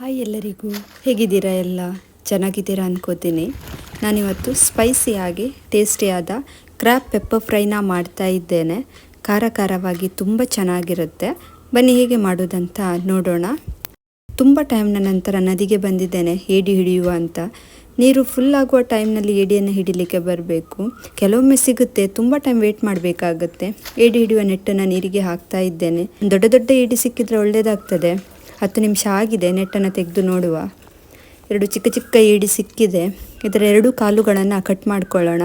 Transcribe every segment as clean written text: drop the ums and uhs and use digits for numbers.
Hi ಎಲ್ಲರಿಗೂ, ಹೇಗಿದ್ದೀರಾ? ಎಲ್ಲ ಚೆನ್ನಾಗಿದ್ದೀರಾ ಅನ್ಕೋತೀನಿ. ನಾನಿವತ್ತು ಸ್ಪೈಸಿಯಾಗಿ ಟೇಸ್ಟಿಯಾದ ಕ್ರ್ಯಾಬ್ ಪೆಪ್ಪರ್ ಫ್ರೈನ ಮಾಡ್ತಾ ಇದ್ದೇನೆ. ಖಾರವಾಗಿ ತುಂಬ ಚೆನ್ನಾಗಿರುತ್ತೆ. ಬನ್ನಿ ಹೇಗೆ ಮಾಡೋದಂತ ನೋಡೋಣ. ತುಂಬ ಟೈಮ್ನ ನಂತರ ನದಿಗೆ ಬಂದಿದ್ದೇನೆ ಏಡಿ ಹಿಡಿಯುವ ಅಂತ. ನೀರು ಫುಲ್ ಆಗುವ ಟೈಮ್ನಲ್ಲಿ ಏಡಿಯನ್ನು ಹಿಡಿಲಿಕ್ಕೆ ಬರಬೇಕು. ಕೆಲವೊಮ್ಮೆ ಸಿಗುತ್ತೆ, ತುಂಬ ಟೈಮ್ ವೇಟ್ ಮಾಡಬೇಕಾಗತ್ತೆ. ಏಡಿ ಹಿಡಿಯುವ ನೆಟ್ಟನ್ನು ನೀರಿಗೆ ಹಾಕ್ತಾ ಇದ್ದೇನೆ. ದೊಡ್ಡ ಏಡಿ ಸಿಕ್ಕಿದ್ರೆ ಒಳ್ಳೆಯದಾಗ್ತದೆ. 10 ನಿಮಿಷ ಆಗಿದೆ, ನೆಟ್ಟನ್ನು ತೆಗೆದು ನೋಡುವ. 2 ಚಿಕ್ಕ ಏಡಿ ಸಿಕ್ಕಿದೆ. ಇದರ 2 ಕಾಲುಗಳನ್ನು ಕಟ್ ಮಾಡ್ಕೊಳ್ಳೋಣ.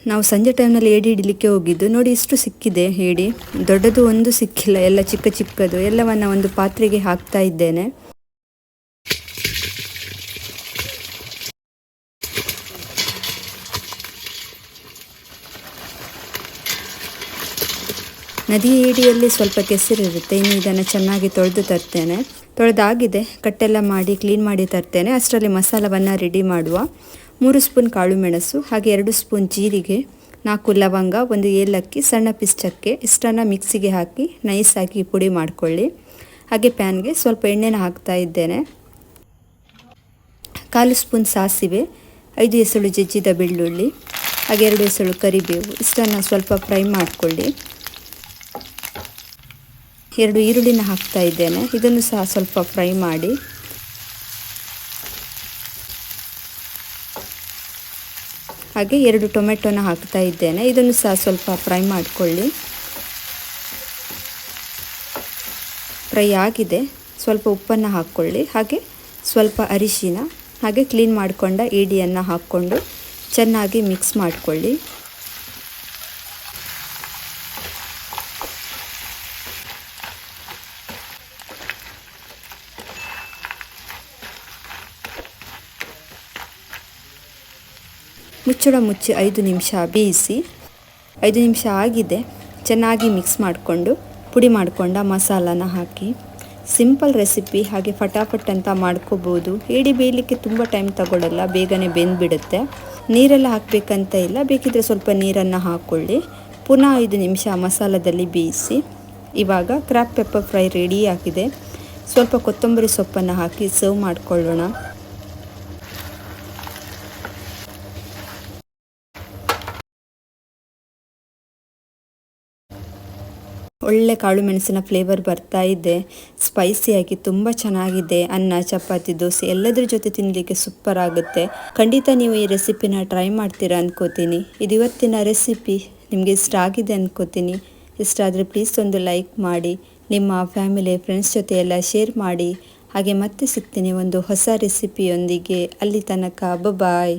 ನಾವು ಸಂಜೆ ಟೈಮ್ನಲ್ಲಿ ಏಡಿ ಹಿಡಲಿಕ್ಕೆ ಹೋಗಿದ್ದು. ನೋಡಿ, ಇಷ್ಟು ಸಿಕ್ಕಿದೆ ಏಡಿ. ದೊಡ್ಡದು ಒಂದು ಸಿಕ್ಕಿಲ್ಲ, ಎಲ್ಲ ಚಿಕ್ಕದು. ಎಲ್ಲವನ್ನು ಒಂದು ಪಾತ್ರೆಗೆ ಹಾಕ್ತಾ ಇದ್ದೇನೆ. ನದಿ ಏಡಿಯಲ್ಲಿ ಸ್ವಲ್ಪ ಕೆಸರಿರುತ್ತೆ. ಇನ್ನು ಇದನ್ನು ಚೆನ್ನಾಗಿ ತೊಳೆದು ತರ್ತೇನೆ. ತೊಳೆದಾಗಿದೆ, ಕಟ್ಟೆಲ್ಲ ಮಾಡಿ ಕ್ಲೀನ್ ಮಾಡಿ ತರ್ತೇನೆ. ಅಷ್ಟರಲ್ಲಿ ಮಸಾಲವನ್ನು ರೆಡಿ ಮಾಡುವ. 3 ಸ್ಪೂನ್ ಕಾಳು ಮೆಣಸು, ಹಾಗೆ 2 ಸ್ಪೂನ್ ಜೀರಿಗೆ, 4 ಲವಂಗ, 1 ಏಲಕ್ಕಿ, ಸಣ್ಣ ಪೀಸ್ ಚಕ್ಕೆ, ಇಷ್ಟನ್ನು ಮಿಕ್ಸಿಗೆ ಹಾಕಿ ನೈಸಾಗಿ ಪುಡಿ ಮಾಡಿಕೊಳ್ಳಿ. ಹಾಗೆ ಪ್ಯಾನ್ಗೆ ಸ್ವಲ್ಪ ಎಣ್ಣೆನ ಹಾಕ್ತಾ ಇದ್ದೇನೆ. 1/4 ಸ್ಪೂನ್ ಸಾಸಿವೆ, 5 ಎಸಳು ಜಜ್ಜಿದ ಬೆಳ್ಳುಳ್ಳಿ, ಹಾಗೆ 2 ಎಸಳು ಕರಿಬೇವು, ಇಷ್ಟನ್ನು ಸ್ವಲ್ಪ ಫ್ರೈ ಮಾಡಿಕೊಳ್ಳಿ. 2 ಈರುಳ್ಳಿನ ಹಾಕ್ತಾ ಇದ್ದೇನೆ. ಇದನ್ನು ಸಹ ಸ್ವಲ್ಪ ಫ್ರೈ ಮಾಡಿ. ಹಾಗೆ 2 ಟೊಮೆಟೊನ ಹಾಕ್ತಾ ಇದ್ದೇನೆ. ಇದನ್ನು ಸಹ ಸ್ವಲ್ಪ ಫ್ರೈ ಮಾಡಿಕೊಳ್ಳಿ. ಫ್ರೈ ಆಗಿದೆ, ಸ್ವಲ್ಪ ಉಪ್ಪನ್ನು ಹಾಕ್ಕೊಳ್ಳಿ. ಹಾಗೆ ಸ್ವಲ್ಪ ಅರಿಶಿನ, ಹಾಗೆ ಕ್ಲೀನ್ ಮಾಡಿಕೊಂಡ ಏಡಿಯನ್ನು ಹಾಕ್ಕೊಂಡು ಚೆನ್ನಾಗಿ ಮಿಕ್ಸ್ ಮಾಡಿಕೊಳ್ಳಿ. ಮುಚ್ಚಳ ಮುಚ್ಚಿ 5 ನಿಮಿಷ ಬೇಯಿಸಿ. 5 ನಿಮಿಷ ಆಗಿದೆ. ಚೆನ್ನಾಗಿ ಮಿಕ್ಸ್ ಮಾಡಿಕೊಂಡು ಪುಡಿ ಮಾಡಿಕೊಂಡ ಮಸಾಲಾನ ಹಾಕಿ. ಸಿಂಪಲ್ ರೆಸಿಪಿ, ಹಾಗೆ ಫಟಾಫಟ್ ಅಂತ ಮಾಡ್ಕೋಬೋದು. ಏಡಿ ಬೇಯಲಿಕ್ಕೆ ತುಂಬ ಟೈಮ್ ತಗೊಳ್ಳಲ್ಲ, ಬೇಗನೆ ಬೆಂದುಬಿಡುತ್ತೆ. ನೀರೆಲ್ಲ ಹಾಕಬೇಕಂತ ಇಲ್ಲ, ಬೇಕಿದ್ರೆ ಸ್ವಲ್ಪ ನೀರನ್ನು ಹಾಕ್ಕೊಳ್ಳಿ. ಪುನಃ 5 ನಿಮಿಷ ಮಸಾಲದಲ್ಲಿ ಬೇಯಿಸಿ. ಇವಾಗ ಕ್ರ್ಯಾಬ್ ಪೆಪ್ಪರ್ ಫ್ರೈ ರೆಡಿ ಆಗಿದೆ. ಸ್ವಲ್ಪ ಕೊತ್ತಂಬರಿ ಸೊಪ್ಪನ್ನು ಹಾಕಿ ಸರ್ವ್ ಮಾಡಿಕೊಳ್ಳೋಣ. ಒಳ್ಳೆ ಕಾಳು ಮೆಣಸಿನ ಫ್ಲೇವರ್ ಬರ್ತಾ ಇದೆ. ಸ್ಪೈಸಿಯಾಗಿ ತುಂಬ ಚೆನ್ನಾಗಿದೆ. ಅನ್ನ, ಚಪಾತಿ, ದೋಸೆ ಎಲ್ಲದ್ರ ಜೊತೆ ತಿನ್ನಲಿಕ್ಕೆ ಸೂಪರ್ ಆಗುತ್ತೆ. ಖಂಡಿತ ನೀವು ಈ ರೆಸಿಪಿನ ಟ್ರೈ ಮಾಡ್ತೀರಾ ಅನ್ಕೋತೀನಿ. ಇದು ಇವತ್ತಿನ ರೆಸಿಪಿ ನಿಮಗೆ ಇಷ್ಟ ಆಗಿದೆ ಅನ್ಕೋತೀನಿ. ಇಷ್ಟ ಆದರೆ ಪ್ಲೀಸ್ ಒಂದು ಲೈಕ್ ಮಾಡಿ, ನಿಮ್ಮ ಫ್ಯಾಮಿಲಿ ಫ್ರೆಂಡ್ಸ್ ಜೊತೆ ಎಲ್ಲ ಶೇರ್ ಮಾಡಿ. ಹಾಗೆ ಮತ್ತೆ ಸಿಗ್ತೀನಿ ಒಂದು ಹೊಸ ರೆಸಿಪಿಯೊಂದಿಗೆ. ಅಲ್ಲಿ ತನಕ ಬಾಯ್.